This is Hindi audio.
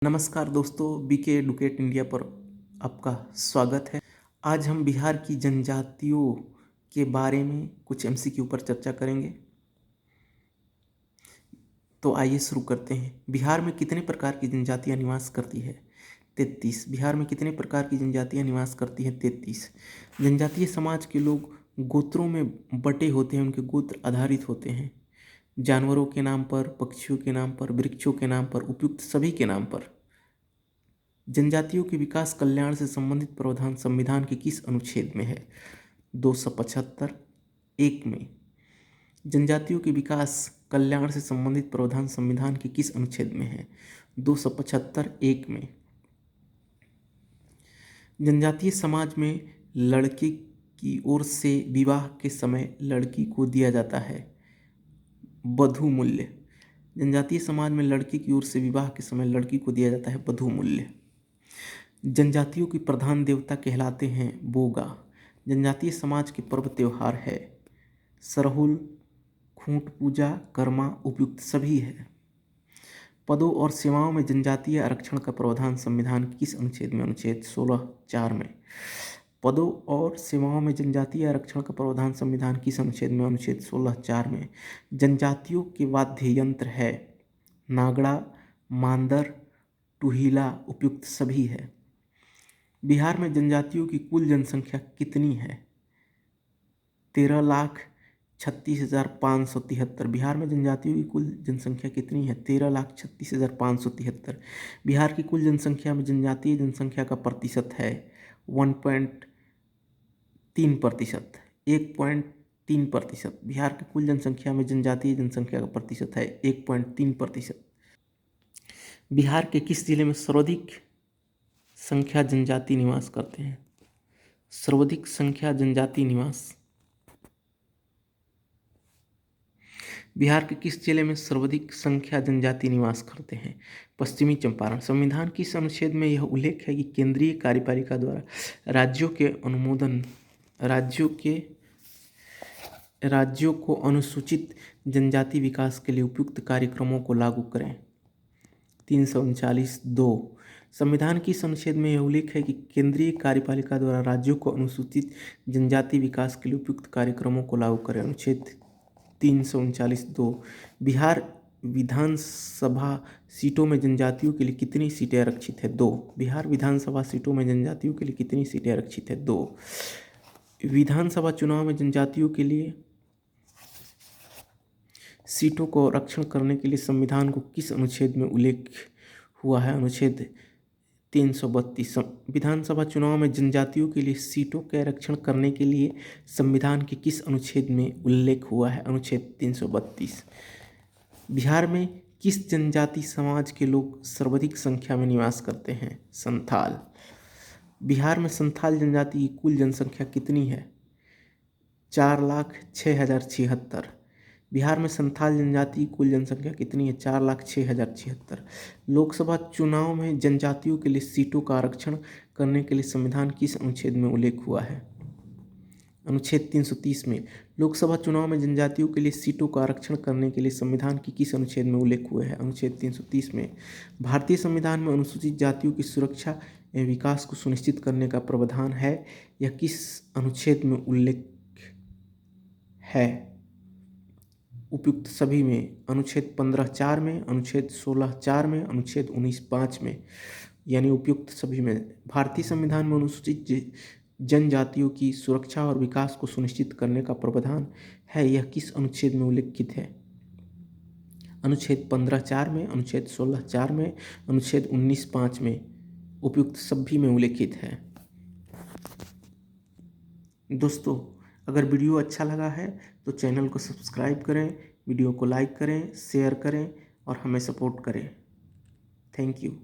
नमस्कार दोस्तों, बीके एडुकेट इंडिया पर आपका स्वागत है। आज हम बिहार की जनजातियों के बारे में कुछ एमसीक्यू पर चर्चा करेंगे। तो आइए शुरू करते हैं। बिहार में कितने प्रकार की जनजातियां निवास करती है? 33। बिहार में कितने प्रकार की जनजातियां निवास करती हैं? 33। जनजातीय समाज के लोग गोत्रों में बटे होते हैं, उनके गोत्र आधारित होते हैं। जानवरों के नाम पर, पक्षियों के नाम पर, वृक्षों के नाम पर, उपयुक्त सभी के नाम पर। जनजातियों के विकास कल्याण से संबंधित प्रावधान संविधान के किस अनुच्छेद में है? 275 1 में। जनजातियों के विकास कल्याण से संबंधित प्रावधान संविधान के किस अनुच्छेद में है? 275 1 में। जनजातीय समाज में लड़के की ओर से विवाह के समय लड़की को दिया जाता है वधू मूल्य। जनजातीय समाज में लड़की की ओर से विवाह के समय लड़की को दिया जाता है वधू मूल्य। जनजातियों की प्रधान देवता कहलाते हैं बोगा। जनजातीय समाज के पर्व त्योहार है सरहुल, खूंट पूजा, कर्मा, उपयुक्त सभी है। पदों और सेवाओं में जनजातीय आरक्षण का प्रावधान संविधान के किस अनुच्छेद में? अनुच्छेद 16(4) में। पदों और सेवाओं में जनजातीय आरक्षण का प्रावधान संविधान किस अनुच्छेद में? अनुच्छेद 16(4) में। जनजातियों के वाद्य यंत्र है नागड़ा, मांदर, टुहीला, उपयुक्त सभी है। बिहार में जनजातियों की कुल जनसंख्या कितनी है? 13,36,573। बिहार में जनजातियों की कुल जनसंख्या कितनी है? 13,36,573। बिहार की कुल जनसंख्या में जनजातीय जनसंख्या का प्रतिशत है 1.3%। 1.3%। बिहार की कुल जनसंख्या में जनजातीय जनसंख्या का प्रतिशत है 1.3%। बिहार के किस जिले में सर्वाधिक संख्या जनजाति निवास करते हैं? सर्वाधिक संख्या जनजाति निवास बिहार के किस जिले में सर्वाधिक संख्या जनजाति निवास करते हैं? पश्चिमी चंपारण। संविधान किस अनुच्छेद में यह उल्लेख है कि केंद्रीय कार्यपालिका द्वारा राज्यों को अनुसूचित जनजाति विकास के लिए उपयुक्त कार्यक्रमों को लागू करें? 339(2). संविधान किस अनुच्छेद में यह उल्लेख है कि केंद्रीय कार्यपालिका द्वारा राज्यों को अनुसूचित जनजाति विकास के लिए उपयुक्त कार्यक्रमों को लागू करें? अनुच्छेद 339(2). बिहार विधानसभा सीटों में जनजातियों के लिए कितनी सीटें आरक्षित है? 2। बिहार विधानसभा सीटों में जनजातियों के लिए कितनी सीटें आरक्षित है? 2। विधानसभा चुनाव में जनजातियों के लिए सीटों को आरक्षण करने के लिए संविधान को किस अनुच्छेद में उल्लेख हुआ है? अनुच्छेद 332। विधानसभा चुनाव में जनजातियों के लिए सीटों के आरक्षण करने के लिए संविधान के किस अनुच्छेद में उल्लेख हुआ है? अनुच्छेद 332। बिहार में किस जनजाति समाज के लोग सर्वाधिक संख्या में निवास करते हैं? संथाल। बिहार में संथाल जनजाति की कुल जनसंख्या कितनी है? 4,06,076। बिहार में संथाल जनजाति की कुल जनसंख्या कितनी है? 4,06,076। लोकसभा चुनाव में जनजातियों के लिए सीटों का आरक्षण करने के लिए संविधान किस अनुच्छेद में उल्लेख हुआ है? अनुच्छेद 330 में। लोकसभा चुनाव में जनजातियों के लिए सीटों का आरक्षण करने के लिए संविधान की किस अनुच्छेद में उल्लेख हुआ है? अनुच्छेद 330 में। भारतीय संविधान में अनुसूचित जातियों की सुरक्षा एवं विकास को सुनिश्चित करने का प्रावधान है, यह किस अनुच्छेद में उल्लेख है? उपयुक्त सभी में। अनुच्छेद 15(4) में, अनुच्छेद 16(4) में, अनुच्छेद 19(5) में, यानी उपयुक्त सभी में। भारतीय संविधान में अनुसूचित जनजातियों की सुरक्षा और विकास को सुनिश्चित करने का प्रावधान है, यह किस अनुच्छेद में उल्लिखित है? अनुच्छेद 15(4) में, अनुच्छेद 16(4) में, अनुच्छेद 19(5) में, उपयुक्त सभी में उल्लिखित है। दोस्तों, अगर वीडियो अच्छा लगा है तो चैनल को सब्सक्राइब करें, वीडियो को लाइक करें, शेयर करें और हमें सपोर्ट करें। Thank you.